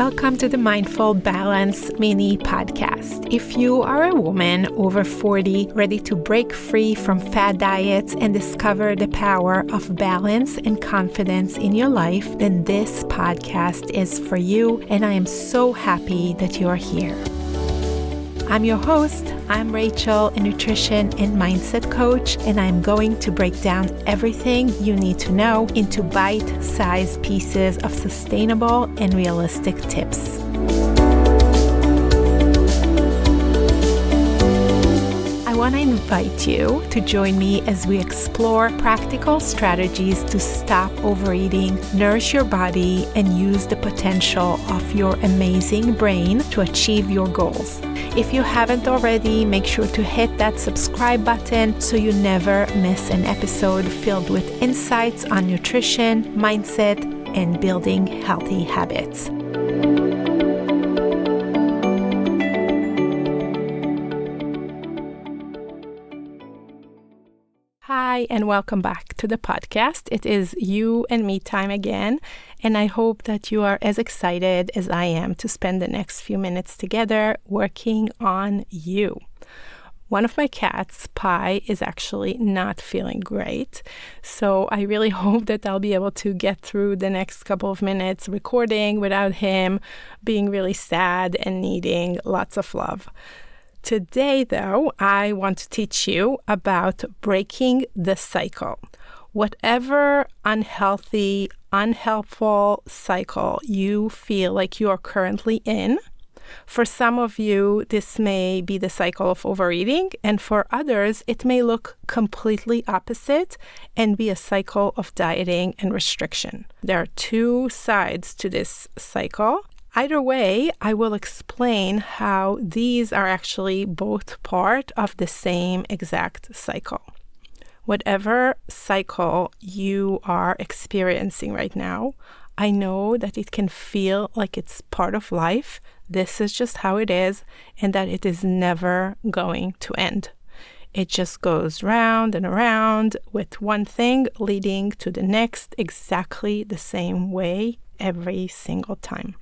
Welcome to the Mindful Balance mini podcast. If you are a woman over 40, ready to break free from fad diets and discover the power of balance and confidence in your life, then this podcast is for you, and I am so happy that you are here. I'm your host. I'm Rachel, a nutrition and mindset coach, and I'm going to break down everything you need to know into bite-sized pieces of sustainable and realistic tips. I want to invite you to join me as we explore practical strategies to stop overeating, nourish your body, and use the potential of your amazing brain to achieve your goals. If you haven't already, make sure to hit that subscribe button so you never miss an episode filled with insights on nutrition, mindset, and building healthy habits. Hi, and welcome back to the podcast. It is you and me time again, and I hope that you are as excited as I am to spend the next few minutes together working on you. One of my cats, Pi, is actually not feeling great, so I really hope that I'll be able to get through the next couple of minutes recording without him being really sad and needing lots of love. Today, though, I want to teach you about breaking the cycle. Whatever unhealthy, unhelpful cycle you feel like you are currently in, for some of you, this may be the cycle of overeating, and for others, it may look completely opposite and be a cycle of dieting and restriction. There are two sides to this cycle. Either way, I will explain how these are actually both part of the same exact cycle. Whatever cycle you are experiencing right now, I know that it can feel like it's part of life. This is just how it is, and that it is never going to end. It just goes round and around with one thing leading to the next exactly the same way every single time.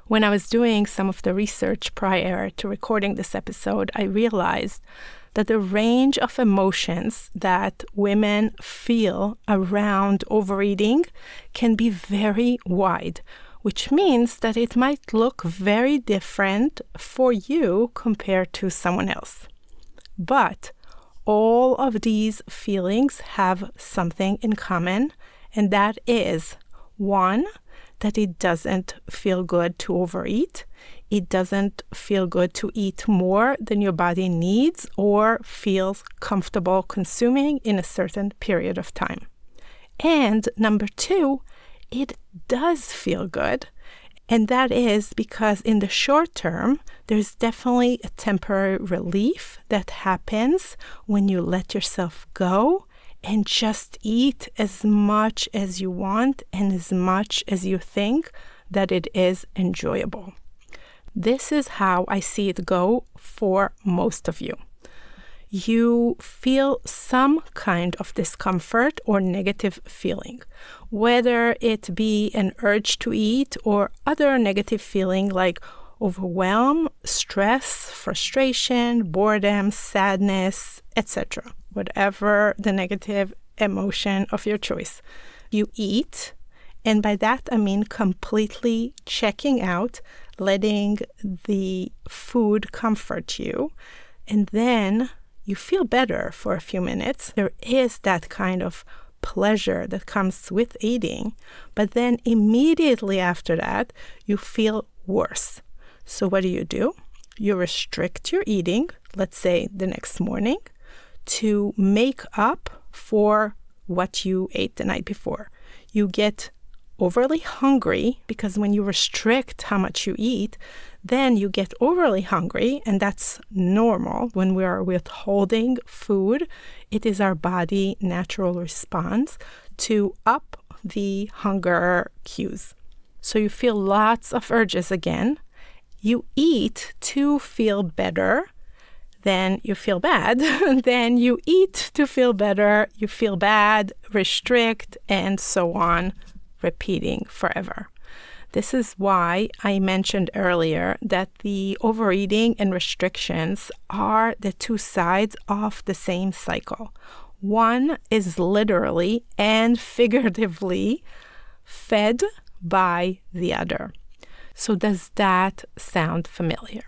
When I was doing some of the research prior to recording this episode, I realized that the range of emotions that women feel around overeating can be very wide, which means that it might look very different for you compared to someone else. But all of these feelings have something in common, and that is, one, that it doesn't feel good to overeat. It doesn't feel good to eat more than your body needs or feels comfortable consuming in a certain period of time. And number two, it does feel good. And that is because in the short term, there's definitely a temporary relief that happens when you let yourself go and just eat as much as you want and as much as you think that it is enjoyable. This is how I see it go for most of you. You feel some kind of discomfort or negative feeling, whether it be an urge to eat or other negative feeling like overwhelm, stress, frustration, boredom, sadness, etc. Whatever the negative emotion of your choice. You eat, and by that I mean completely checking out, letting the food comfort you, and then you feel better for a few minutes. There is that kind of pleasure that comes with eating, but then immediately after that, you feel worse. So what do? You restrict your eating, let's say the next morning, to make up for what you ate the night before. You get overly hungry because when you restrict how much you eat, then you get overly hungry, and that's normal. When we are withholding food, it is our body natural response to up the hunger cues. So you feel lots of urges again. You eat to feel better, then you feel bad, then you eat to feel better, you feel bad, restrict, and so on, repeating forever. This is why I mentioned earlier that the overeating and restrictions are the two sides of the same cycle. One is literally and figuratively fed by the other. So does that sound familiar?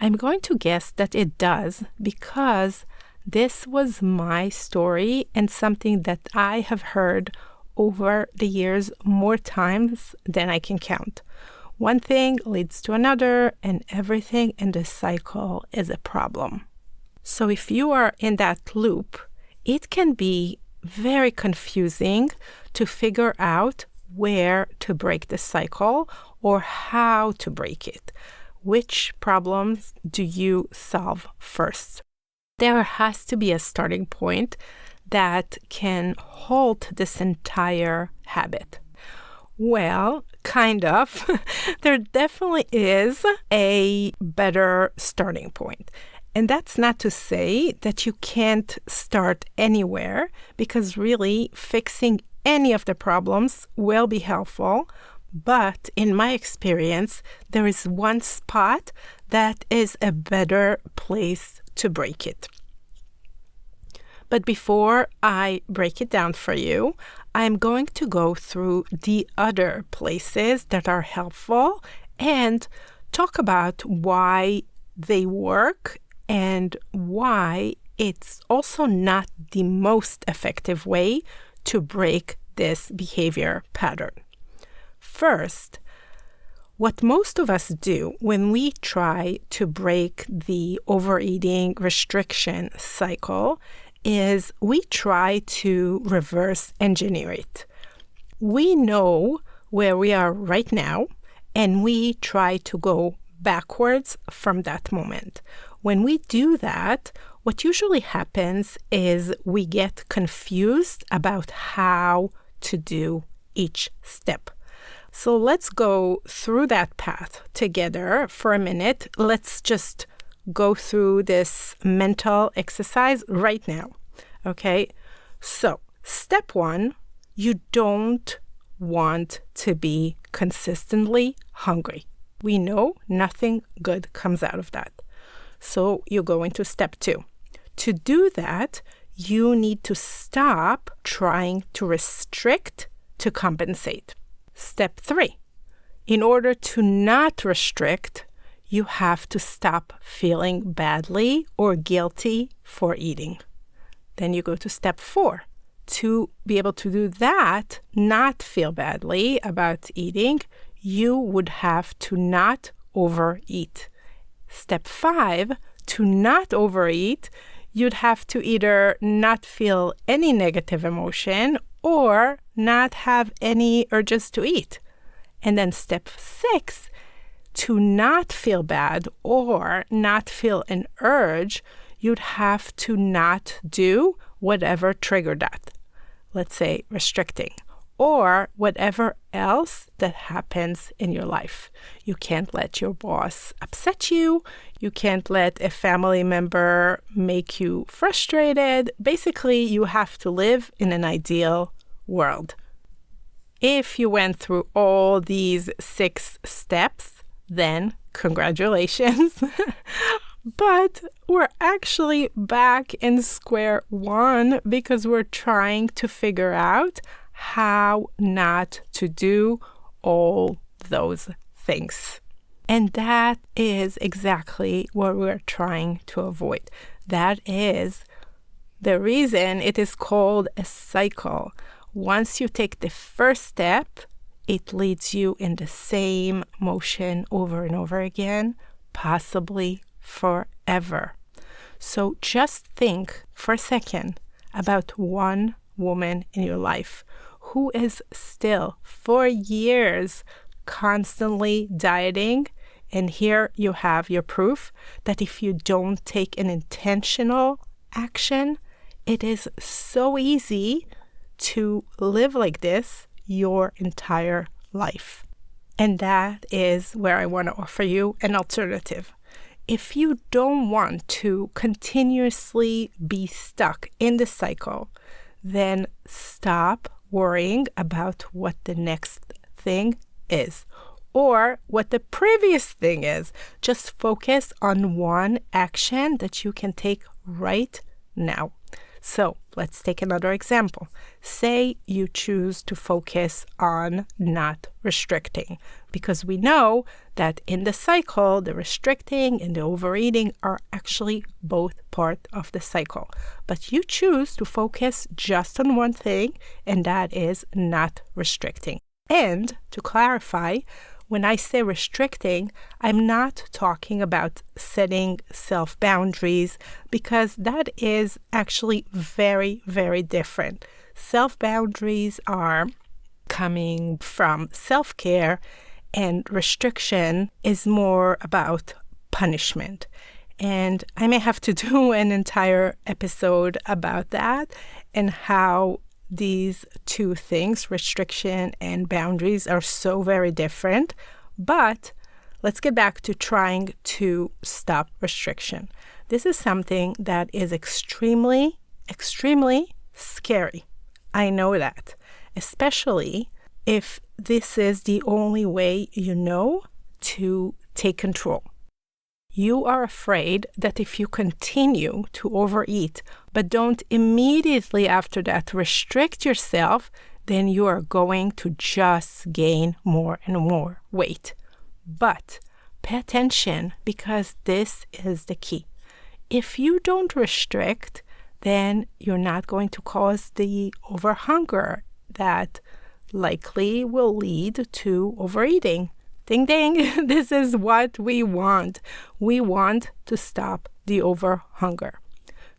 I'm going to guess that it does because this was my story and something that I have heard over the years more times than I can count. One thing leads to another, and everything in the cycle is a problem. So if you are in that loop, it can be very confusing to figure out where to break the cycle or how to break it. Which problems do you solve first? There has to be a starting point that can halt this entire habit. Well, kind of. There definitely is a better starting point. And that's not to say that you can't start anywhere, because really fixing any of the problems will be helpful. But in my experience, there is one spot that is a better place to break it. But before I break it down for you, I'm going to go through the other places that are helpful and talk about why they work and why it's also not the most effective way to break this behavior pattern. First, what most of us do when we try to break the overeating restriction cycle is we try to reverse engineer it. We know where we are right now, and we try to go backwards from that moment. When we do that, what usually happens is we get confused about how to do each step. So let's go through that path together for a minute. Let's just go through this mental exercise right now. Okay? So, step one, you don't want to be consistently hungry. We know nothing good comes out of that. So you go into step two. To do that, you need to stop trying to restrict to compensate. Step three, in order to not restrict, you have to stop feeling badly or guilty for eating. Then you go to step four. To be able to do that, not feel badly about eating, you would have to not overeat. Step five, to not overeat, you'd have to either not feel any negative emotion or not have any urges to eat. And then step six, to not feel bad or not feel an urge, you'd have to not do whatever triggered that. Let's say restricting, or whatever else that happens in your life. You can't let your boss upset you. You can't let a family member make you frustrated. Basically, you have to live in an ideal world. If you went through all these 6 steps, then congratulations. But we're actually back in square one because we're trying to figure out how not to do all those things. And that is exactly what we're trying to avoid. That is the reason it is called a cycle. Once you take the first step, it leads you in the same motion over and over again, possibly forever. So just think for a second about one woman in your life who is still for years constantly dieting, and here you have your proof that if you don't take an intentional action, it is so easy to live like this your entire life. And that is where I want to offer you an alternative. If you don't want to continuously be stuck in the cycle, then stop worrying about what the next thing is. or what the previous thing is. Just focus on one action that you can take right now. So let's take another example. Say you choose to focus on not restricting, because we know that in the cycle, the restricting and the overeating are actually both part of the cycle. But you choose to focus just on one thing, and that is not restricting. And to clarify, when I say restricting, I'm not talking about setting self-boundaries, because that is actually very, very different. Self-boundaries are coming from self-care, and restriction is more about punishment. And I may have to do an entire episode about that and how these two things, restriction and boundaries, are so very different. But let's get back to trying to stop restriction. This is something that is extremely, extremely scary. I know that, especially if this is the only way you know to take control. You are afraid that if you continue to overeat, but don't immediately after that restrict yourself, then you are going to just gain more and more weight. But pay attention, because this is the key. If you don't restrict, then you're not going to cause the overhunger that likely will lead to overeating. Ding, ding. This is what we want. We want to stop the overhunger.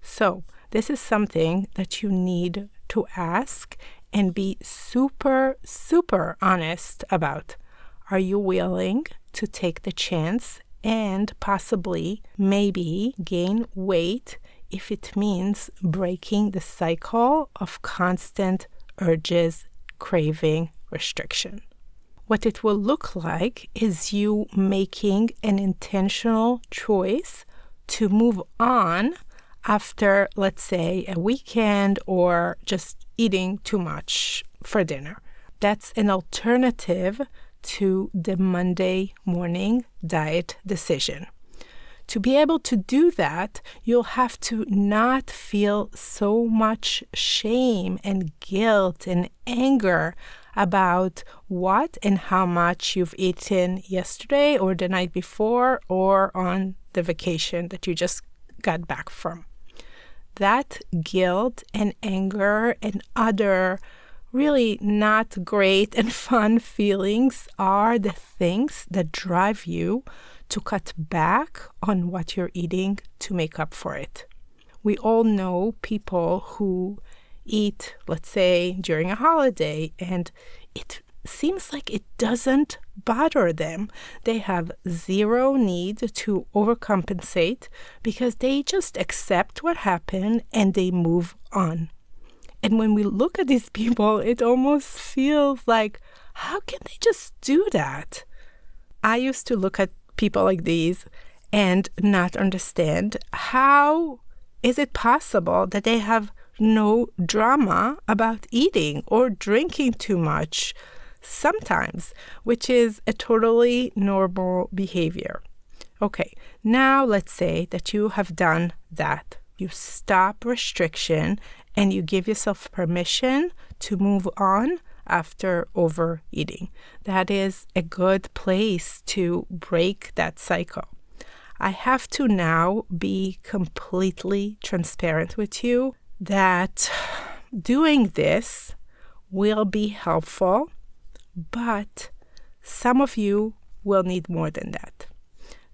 So this is something that you need to ask and be super, super honest about. Are you willing to take the chance and possibly maybe gain weight if it means breaking the cycle of constant urges, craving, restriction? What it will look like is you making an intentional choice to move on after, let's say, a weekend or just eating too much for dinner. That's an alternative to the Monday morning diet decision. To be able to do that, you'll have to not feel so much shame and guilt and anger about what and how much you've eaten yesterday or the night before or on the vacation that you just got back from. That guilt and anger and other really not great and fun feelings are the things that drive you to cut back on what you're eating to make up for it. We all know people who eat, let's say, during a holiday, and it seems like it doesn't bother them. They have zero need to overcompensate because they just accept what happened and they move on. And when we look at these people, it almost feels like, how can they just do that? I used to look at people like these and not understand, how is it possible that they have no drama about eating or drinking too much sometimes, which is a totally normal behavior. Okay, now let's say that you have done that. You stop restriction and you give yourself permission to move on after overeating. That is a good place to break that cycle. I have to now be completely transparent with you that doing this will be helpful, but some of you will need more than that.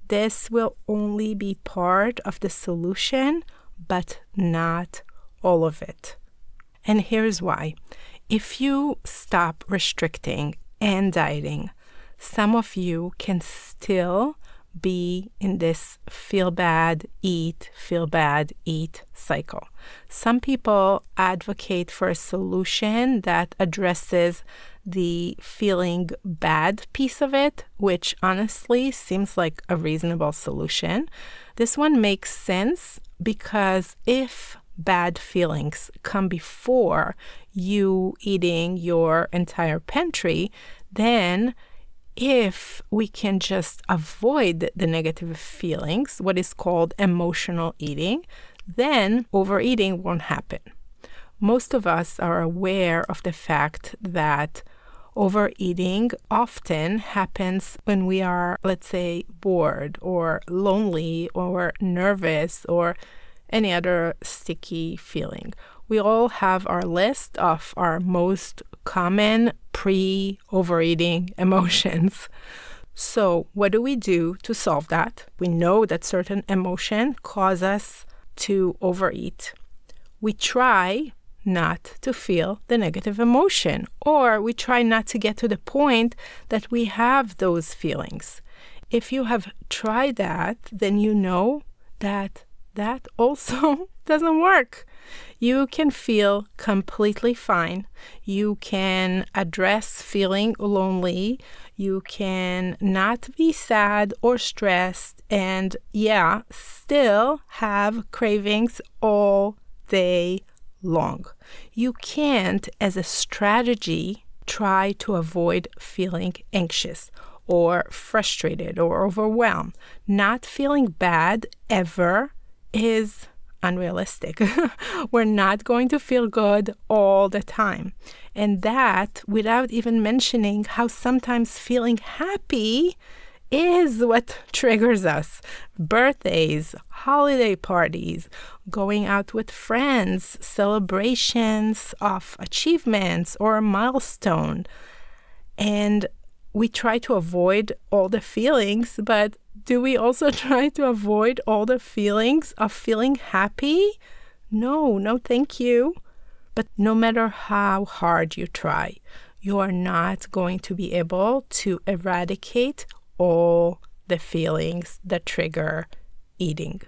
This will only be part of the solution, but not all of it. And here's why. If you stop restricting and dieting, some of you can still be in this feel bad, eat cycle. Some people advocate for a solution that addresses the feeling bad piece of it, which honestly seems like a reasonable solution. This one makes sense because if bad feelings come before you eating your entire pantry, then if we can just avoid the negative feelings, what is called emotional eating, then overeating won't happen. Most of us are aware of the fact that overeating often happens when we are, let's say, bored or lonely or nervous or any other sticky feeling. We all have our list of our most common pre-overeating emotions. So what do we do to solve that? We know that certain emotion cause us to overeat. We try not to feel the negative emotion, or we try not to get to the point that we have those feelings. If you have tried that, then you know that that also doesn't work. You can feel completely fine. You can address feeling lonely. You can not be sad or stressed and, still have cravings all day long. You can't, as a strategy, try to avoid feeling anxious or frustrated or overwhelmed. Not feeling bad ever is unrealistic. We're not going to feel good all the time. And that without even mentioning how sometimes feeling happy is what triggers us. Birthdays, holiday parties, going out with friends, celebrations of achievements or a milestone. And we try to avoid all the feelings, but do we also try to avoid all the feelings of feeling happy? No, thank you. But no matter how hard you try, you are not going to be able to eradicate all the feelings that trigger eating.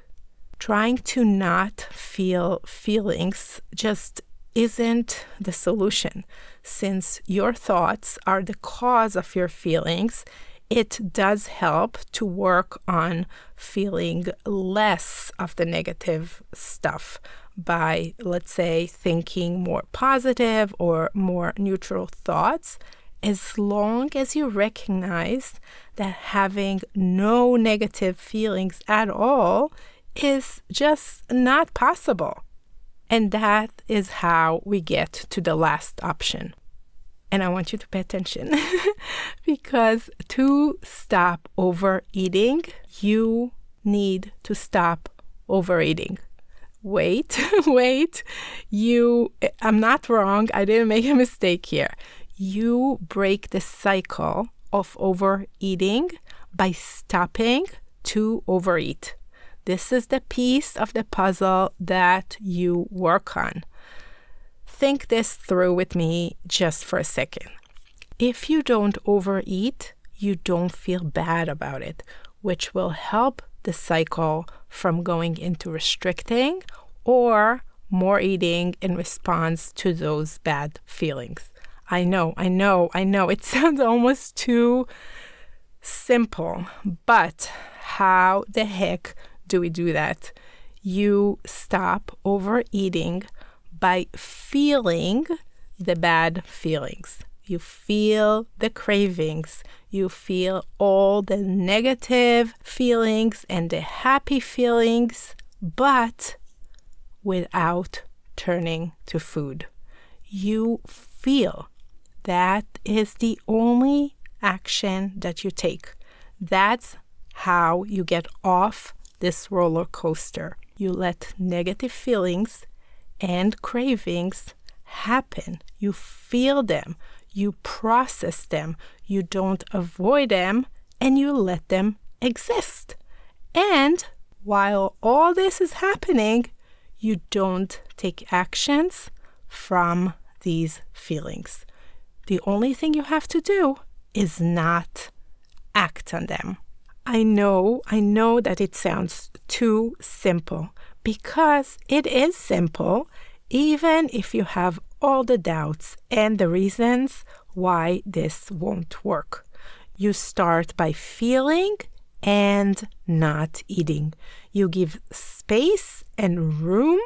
Trying to not feel feelings just isn't the solution. Since your thoughts are the cause of your feelings, it does help to work on feeling less of the negative stuff by, let's say, thinking more positive or more neutral thoughts, as long as you recognize that having no negative feelings at all is just not possible. And that is how we get to the last option. And I want you to pay attention because to stop overeating, you need to stop overeating. Wait, I'm not wrong. I didn't make a mistake here. You break the cycle of overeating by stopping to overeat. This is the piece of the puzzle that you work on. Think this through with me just for a second. If you don't overeat, you don't feel bad about it, which will help the cycle from going into restricting or more eating in response to those bad feelings. I know. It sounds almost too simple, but how the heck do we do that? You stop overeating by feeling the bad feelings. You feel the cravings. You feel all the negative feelings and the happy feelings, but without turning to food. You feel. That is the only action that you take. That's how you get off this roller coaster. You let negative feelings and cravings happen. You feel them. You process them. You don't avoid them, and you let them exist. And while all this is happening, you don't take actions from these feelings. The only thing you have to do is not act on them. I know that it sounds too simple, because it is simple, even if you have all the doubts and the reasons why this won't work. You start by feeling and not eating. You give space and room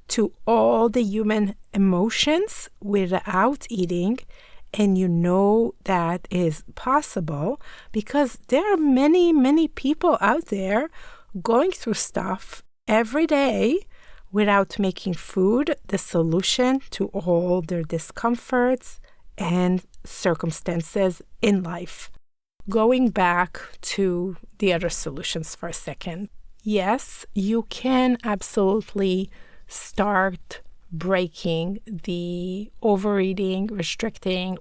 to all the human emotions without eating, and you know that is possible because there are many, many people out there going through stuff every day without making food the solution to all their discomforts and circumstances in life. Going back to the other solutions for a second. Yes, you can absolutely start breaking the overeating, restricting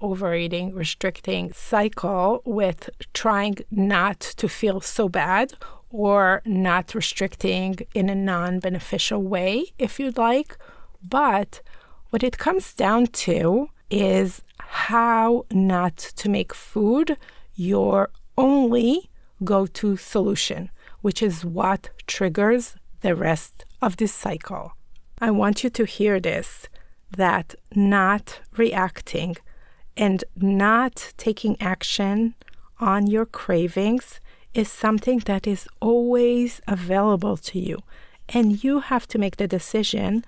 cycle with trying not to feel so bad or not restricting in a non-beneficial way, if you'd like. But what it comes down to is how not to make food your only go-to solution, which is what triggers the rest of this cycle. I want you to hear this, that not reacting and not taking action on your cravings is something that is always available to you. And you have to make the decision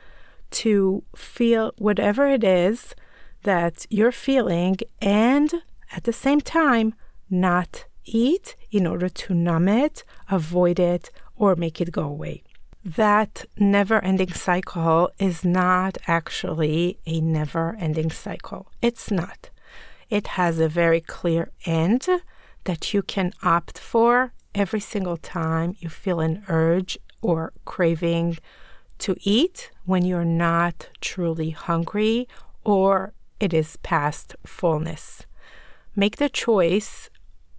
to feel whatever it is that you're feeling and at the same time not eat in order to numb it, avoid it, or make it go away. That never-ending cycle is not actually a never-ending cycle. It's not. It has a very clear end that you can opt for every single time you feel an urge or craving to eat when you're not truly hungry or it is past fullness. Make the choice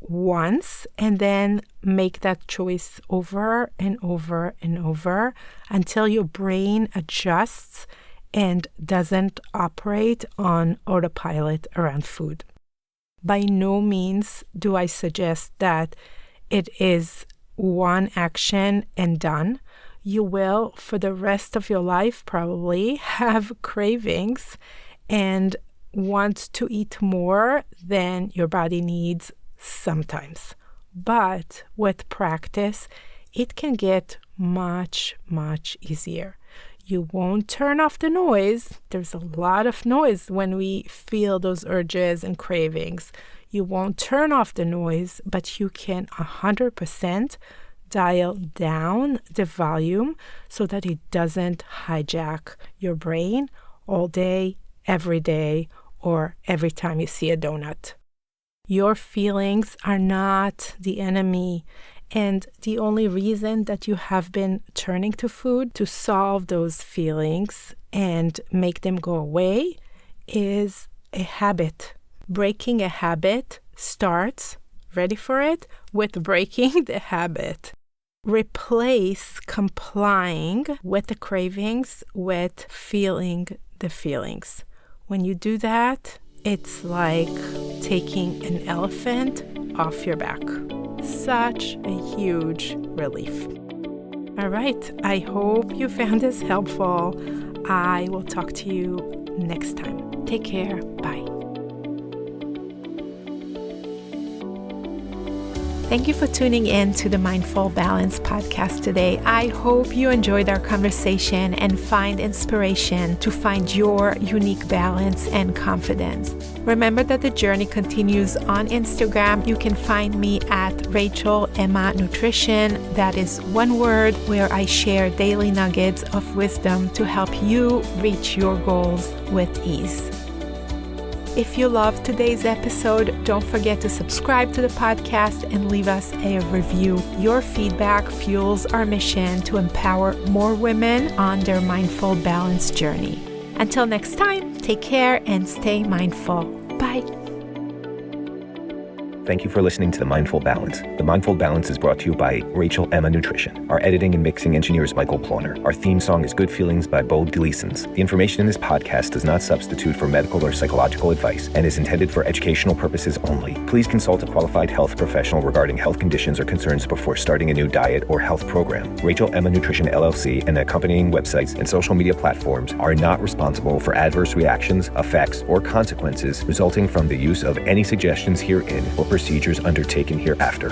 once and then make that choice over and over and over until your brain adjusts and doesn't operate on autopilot around food. By no means do I suggest that it is one action and done. You will, for the rest of your life, probably have cravings and want to eat more than your body needs sometimes. But with practice, it can get much, much easier. You won't turn off the noise. There's a lot of noise when we feel those urges and cravings. You won't turn off the noise, but you can 100% dial down the volume so that it doesn't hijack your brain all day, every day, or every time you see a donut. Your feelings are not the enemy. And the only reason that you have been turning to food to solve those feelings and make them go away is a habit. Breaking a habit starts, ready for it, with breaking the habit. Replace complying with the cravings with feeling the feelings. When you do that, it's like taking an elephant off your back. Such a huge relief. All right, I hope you found this helpful. I will talk to you next time. Take care. Bye. Thank you for tuning in to the Mindful Balance podcast today. I hope you enjoyed our conversation and find inspiration to find your unique balance and confidence. Remember that the journey continues on Instagram. You can find me at Rachel Emma Nutrition. That is one word, where I share daily nuggets of wisdom to help you reach your goals with ease. If you loved today's episode, don't forget to subscribe to the podcast and leave us a review. Your feedback fuels our mission to empower more women on their mindful balance journey. Until next time, take care and stay mindful. Bye. Thank you for listening to The Mindful Balance. The Mindful Balance is brought to you by Rachel Emma Nutrition. Our editing and mixing engineer is Michael Ploner. Our theme song is Good Feelings by Bo Delisons. The information in this podcast does not substitute for medical or psychological advice and is intended for educational purposes only. Please consult a qualified health professional regarding health conditions or concerns before starting a new diet or health program. Rachel Emma Nutrition LLC and accompanying websites and social media platforms are not responsible for adverse reactions, effects, or consequences resulting from the use of any suggestions herein or procedures undertaken hereafter.